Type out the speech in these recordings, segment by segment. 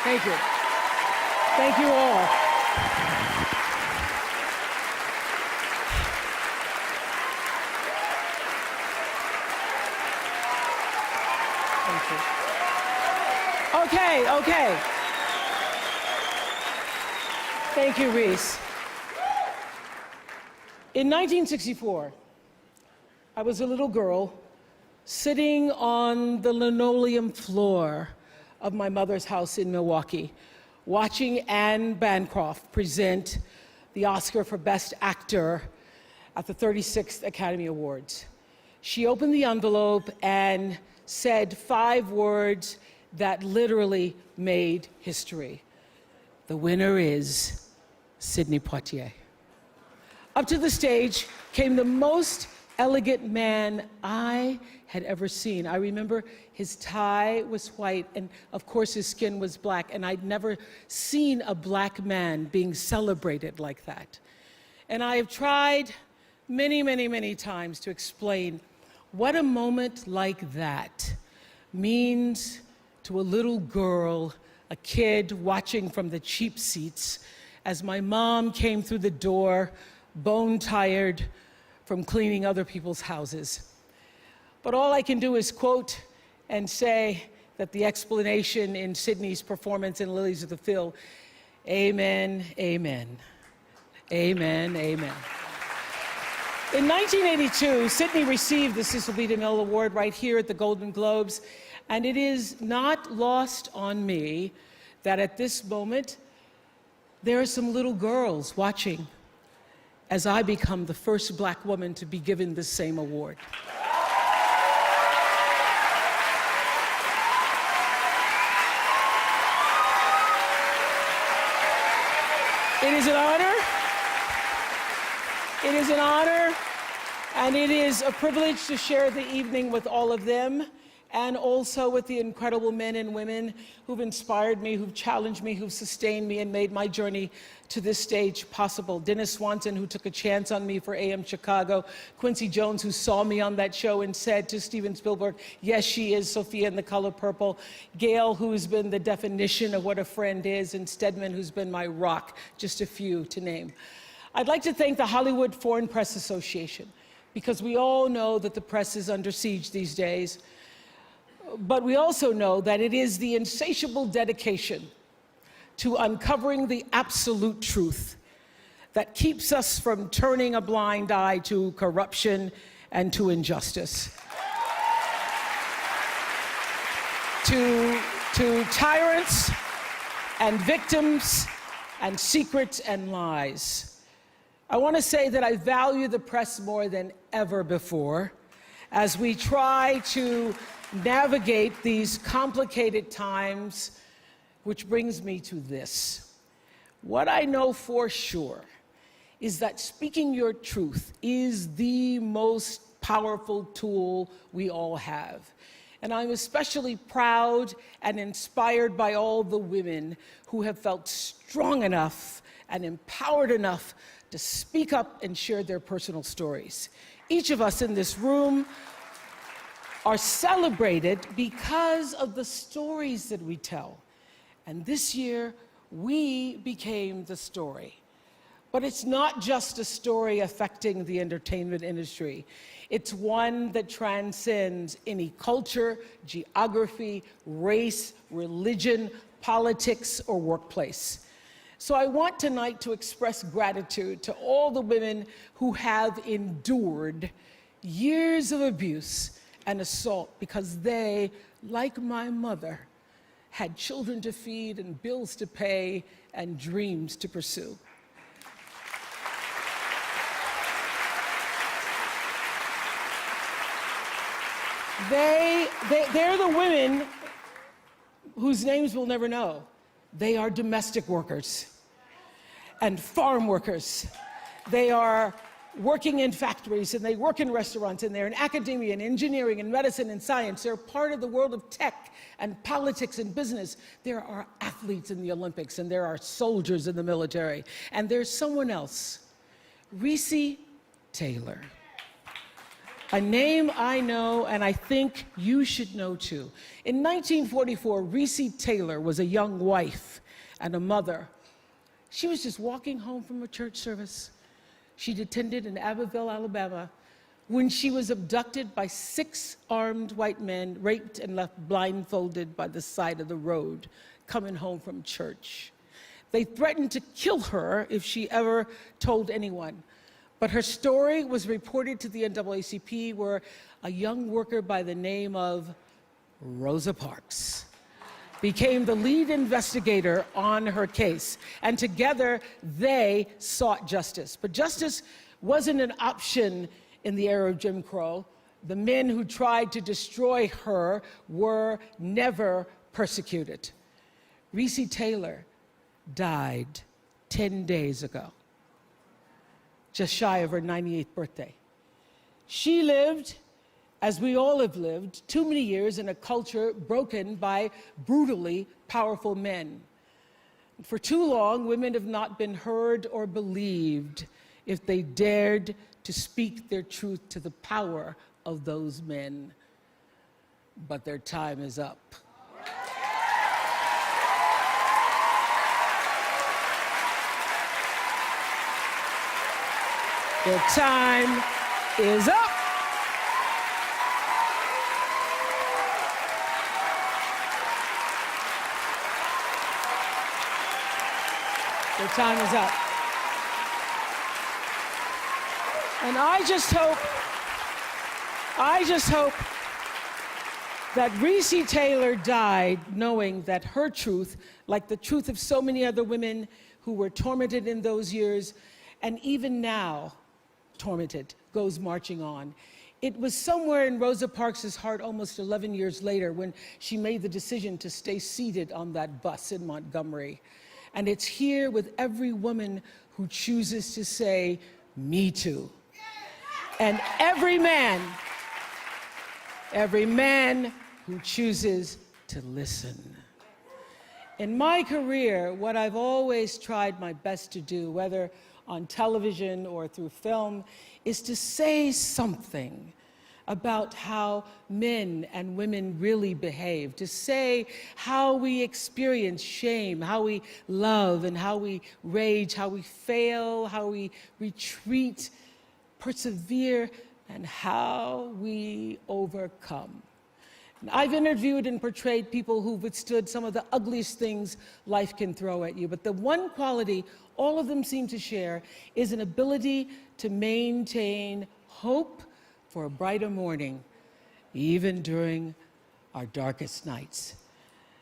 Thank you. Thank you all. Thank you. Okay. Thank you, Reese. In 1964, I was a little girl sitting on the linoleum floor of my mother's house in Milwaukee, watching Anne Bancroft present the Oscar for Best Actor at the 36th Academy Awards. She opened the envelope and said 5 words that literally made history. The winner is Sidney Poitier. Up to the stage came the most elegant man I had ever seen. I remember his tie was white, and of course his skin was black, and I'd never seen a black man being celebrated like that. And I have tried many times to explain what a moment like that means to a little girl, a kid watching from the cheap seats as my mom came through the door, bone-tired from cleaning other people's houses. But all I can do is quote and say that the explanation in Sidney's performance in Lilies of the Field, amen, amen, amen, amen. In 1982, Sidney received the Cecil B. deMille Award right here at the Golden Globes, and it is not lost on me that at this moment, there are some little girls watching as I become the first black woman to be given the same award. It is an honor. It is an honor, and it is a privilege to share the evening with all of them, and also with the incredible men and women who've inspired me, who've challenged me, who've sustained me, and made my journey to this stage possible. Dennis Swanson, who took a chance on me for AM Chicago. Quincy Jones, who saw me on that show and said to Steven Spielberg, yes, she is Sophia in The Color Purple. Gail, who's been the definition of what a friend is, and Stedman, who's been my rock, just a few to name. I'd like to thank the Hollywood Foreign Press Association, because we all know that the press is under siege these days. But we also know that it is the insatiable dedication to uncovering the absolute truth that keeps us from turning a blind eye to corruption and to injustice, to tyrants and victims and secrets and lies. I want to say that I value the press more than ever before as we try to navigate these complicated times, which brings me to this. What I know for sure is that speaking your truth is the most powerful tool we all have. And I'm especially proud and inspired by all the women who have felt strong enough and empowered enough to speak up and share their personal stories. Each of us in this room are celebrated because of the stories that we tell. And this year, we became the story. But it's not just a story affecting the entertainment industry. It's one that transcends any culture, geography, race, religion, politics, or workplace. So I want tonight to express gratitude to all the women who have endured years of abuse and assault, because they, like my mother, had children to feed and bills to pay and dreams to pursue. They're the women whose names we'll never know. They are domestic workers and farm workers. They are working in factories, and they work in restaurants, and they're in academia and engineering and medicine and science. They're part of the world of tech and politics and business. There are athletes in the Olympics, and there are soldiers in the military. And there's someone else, Reese Taylor. A name I know, and I think you should know too. In 1944, Reese Taylor was a young wife and a mother. She was just walking home from a church service she'd attended in Abbeville, Alabama, when she was abducted by 6 armed white men, raped and left blindfolded by the side of the road, coming home from church. They threatened to kill her if she ever told anyone. But her story was reported to the NAACP, where a young worker by the name of Rosa Parks became the lead investigator on her case. And together, they sought justice. But justice wasn't an option in the era of Jim Crow. The men who tried to destroy her were never persecuted. Reese Taylor died 10 days ago, just shy of her 98th birthday. She lived, as we all have lived, too many years in a culture broken by brutally powerful men. For too long, women have not been heard or believed if they dared to speak their truth to the power of those men. But their time is up. Their time is up. Their time is up. And I just hope that Reese Taylor died knowing that her truth, like the truth of so many other women who were tormented in those years, and even now tormented, goes marching on. It was somewhere in Rosa Parks' heart almost 11 years later when she made the decision to stay seated on that bus in Montgomery. And it's here with every woman who chooses to say, "Me too." And every man who chooses to listen. In my career, what I've always tried my best to do, whether on television or through film, is to say something about how men and women really behave, to say how we experience shame, how we love and how we rage, how we fail, how we retreat, persevere, and how we overcome. And I've interviewed and portrayed people who've withstood some of the ugliest things life can throw at you, but the one quality all of them seem to share is an ability to maintain hope for a brighter morning, even during our darkest nights.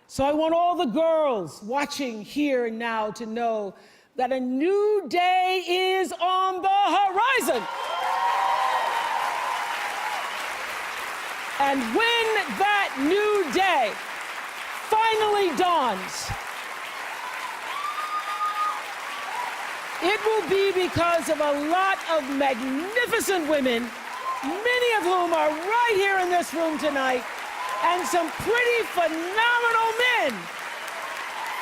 So I want all the girls watching here and now to know that a new day is on the horizon. And when that new day finally dawns, it will be because of a lot of magnificent women, many of whom are right here in this room tonight, and some pretty phenomenal men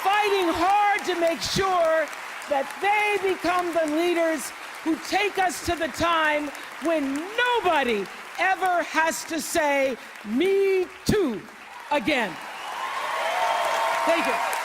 fighting hard to make sure that they become the leaders who take us to the time when nobody ever has to say, "Me too," again. Thank you.